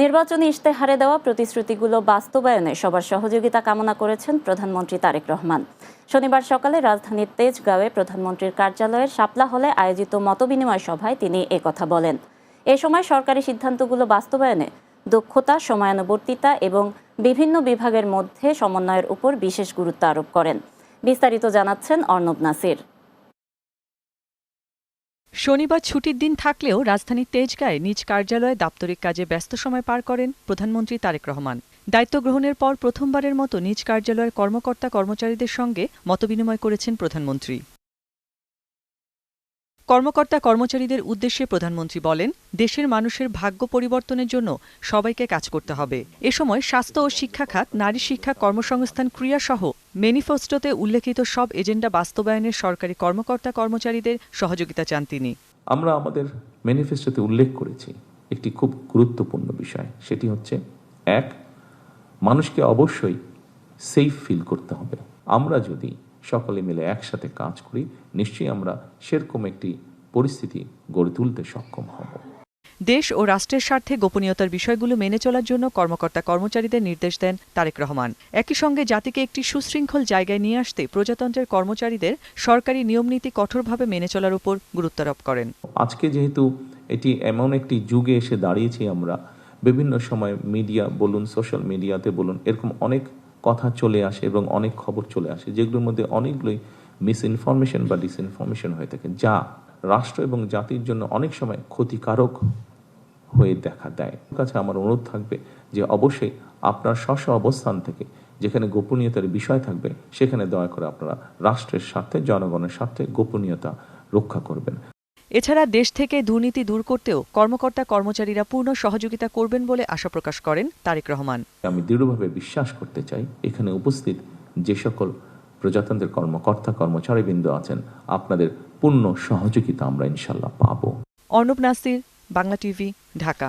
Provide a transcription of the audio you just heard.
নির্বাচনী ইশতেহারে দেওয়া প্রতিশ্রুতিগুলো বাস্তবায়নে সবার সহযোগিতা কামনা করেছেন প্রধানমন্ত্রী তারেক রহমান। শনিবার সকালে রাজধানীর তেজগাঁওয়ে প্রধানমন্ত্রীর কার্যালয়ের শাপলা হলে আয়োজিত মতবিনিময় সভায় তিনি একথা বলেন। এ সময় সরকারি সিদ্ধান্তগুলো বাস্তবায়নে দক্ষতা, সময়ানুবর্তিতা এবং বিভিন্ন বিভাগের মধ্যে সমন্বয়ের উপর বিশেষ গুরুত্ব আরোপ করেন। বিস্তারিত জানাচ্ছেন অর্ণব নাসির। শনিবার ছুটির দিন থাকলেও রাজধানীর তেজগাঁয়ে নিজ কার্যালয়ে দাপ্তরিক কাজে ব্যস্ত সময় পার করেন প্রধানমন্ত্রী তারেক রহমান। দায়িত্ব গ্রহণের পর প্রথমবারের মতো নিজ কার্যালয়ের কর্মকর্তা কর্মচারীদের সঙ্গে মতবিনিময় করেছেন প্রধানমন্ত্রী। কর্মকর্তা কর্মচারীদের উদ্দেশ্যে প্রধানমন্ত্রী বলেন, দেশের মানুষের ভাগ্য পরিবর্তনের জন্য সবাইকে কাজ করতে হবে। এ সময় স্বাস্থ্য ও শিক্ষা খাত, নারী শিক্ষা, কর্মসংস্থান, ক্রিয়া সহ ম্যানিফেস্টোতে উল্লেখিত সব এজেন্ডা বাস্তবায়নের সরকারি কর্মকর্তা কর্মচারীদের সহযোগিতা চান তিনি। আমরা আমাদের ম্যানিফেস্টোতে উল্লেখ করেছি একটি খুব গুরুত্বপূর্ণ বিষয়, সেটি হচ্ছে এক, মানুষকে অবশ্যই সেফ ফিল করতে হবে। আমরা যদি সকলে মিলে একসাথে কাজ করি, নিশ্চয়ই আমরা সেরকম একটি পরিস্থিতি গড়ে তুলতে সক্ষম হব। দেশ ও রাষ্ট্রের স্বার্থে গোপনীয়তার বিষয়গুলো মেনে চলার জন্য কর্মকর্তা কর্মচারীদের নির্দেশ দেন তারেক রহমান। একই সঙ্গে জাতিকে একটি সুশৃঙ্খল জায়গায় নিয়ে আসতে প্রজাতন্ত্রের কর্মচারীদের সরকারি নিয়মনীতি কঠোরভাবে মেনে চলার উপর গুরুত্বারোপ করেন। আজকে যেহেতু এটি এমন একটি যুগে এসে দাঁড়িয়েছি, আমরা বিভিন্ন সময় মিডিয়া বলুন, সোশ্যাল মিডিয়াতে বলুন, এরকম অনেক কথা চলে আসে এবং অনেক খবর চলে আসে, যেগুলোর মধ্যে অনেকগুলোই মিসইনফরমেশন বা ডিসইনফরমেশন হয়ে থাকে, যা রাষ্ট্র এবং জাতির জন্য অনেক সময় ক্ষতিকারক হয়ে দেখা দেয়। কাছে আমার অনুরোধ থাকবে যে অবশ্যই আপনার স্ব অবস্থান থেকে যেখানে গোপনীয়তার বিষয় থাকবে, সেখানে দয়া করে আপনারা রাষ্ট্রের স্বার্থে, জনগণের স্বার্থে গোপনীয়তা রক্ষা করবেন। এছাড়া দেশ থেকে দুর্নীতি দূর করতেও কর্মকর্তা কর্মচারীরা পূর্ণ সহযোগিতা করবেন বলে আশা প্রকাশ করেন তারেক রহমান। আমি দৃঢ়ভাবে বিশ্বাস করতে চাই, এখানে উপস্থিত যে সকল প্রজাতন্ত্রের কর্মকর্তা কর্মচারীবৃন্দ আছেন, আপনাদের পূর্ণ সহযোগিতা আমরা ইনশাল্লাহ পাব। অর্ণব নাসির, বাংলা টিভি, ঢাকা।